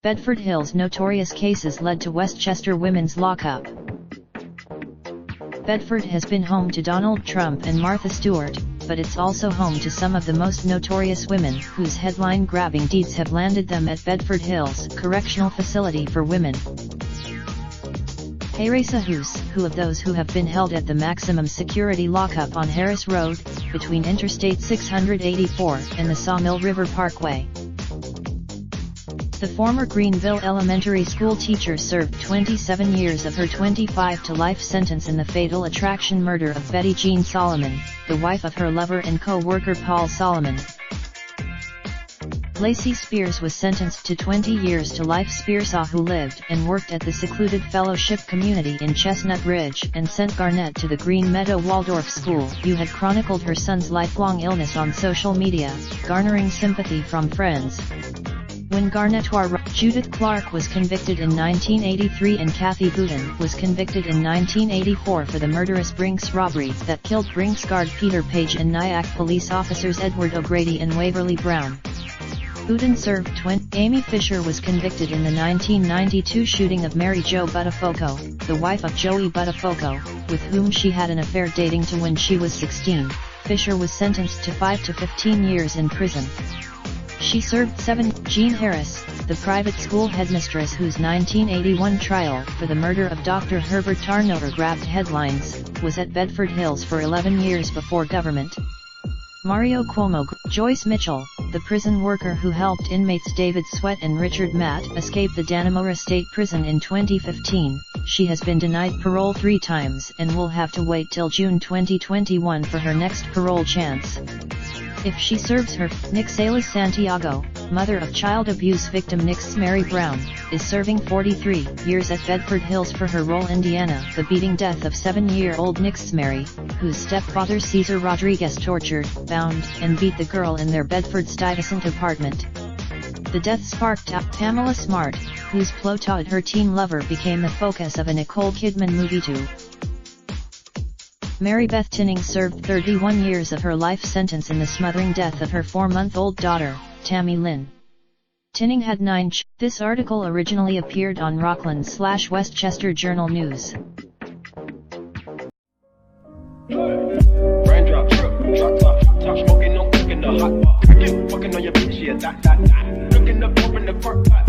Bedford Hills Notorious cases led to Westchester women's lockup. Bedford has been home to Donald Trump and Martha Stewart, but it's also home to some of the most notorious women whose headline-grabbing deeds have landed them at Bedford Hills Correctional Facility for Women. Teresa who of those who have been held at the maximum security lockup on Harris Road, between Interstate 684 and the Sawmill River Parkway. The former Greenville Elementary School teacher served 27 years of her 25-to-life sentence in the fatal attraction murder of Betty Jean Solomon, the wife of her lover and co-worker Paul Solomon. Lacey Spears was sentenced to 20 years to life. Spears, who lived and worked at the secluded fellowship community in Chestnut Ridge and sent Garnett to the Green Meadow Waldorf School, who had chronicled her son's lifelong illness on social media, garnering sympathy from friends. When Garnett Judith Clark was convicted in 1983 and Kathy Booten was convicted in 1984 for the murderous Brinks robbery that killed Brinks guard Peter Page and Nyack police officers Edward O'Grady and Waverly Brown. Booten served 20. Amy Fisher was convicted in the 1992 shooting of Mary Jo Buttafogo, the wife of Joey Buttafogo, with whom she had an affair dating to when she was 16. Fisher was sentenced to 5 to 15 years in prison. She served 7. Jean Harris, the private school headmistress whose 1981 trial for the murder of Dr. Herbert Tarnower grabbed headlines, was at Bedford Hills for 11 years before government. Mario Cuomo. Joyce Mitchell, the prison worker who helped inmates David Sweat and Richard Matt escape the Dannemora State Prison in 2015, she has been denied parole 3 times and will have to wait till June 2021 for her next parole chance. If she serves her. Nixaly Santiago, mother of child abuse victim Mary Brown, is serving 43 years at Bedford Hills for her role in Indiana, the beating death of 7-year-old Mary, whose stepfather Cesar Rodriguez tortured, bound, and beat the girl in their Bedford-Stuyvesant apartment. The death sparked Pamela Smart, whose plotted her teen lover became the focus of a Nicole Kidman movie too. Mary Beth Tinning served 31 years of her life sentence in the smothering death of her 4-month-old daughter, Tammy Lynn. Tinning had 9 This article originally appeared on Rockland/Westchester Journal News. Raindrop, drop top smoking, no cooking the hot pot. Fucking on your bitch, yeah, that. Looking up, open the park pot.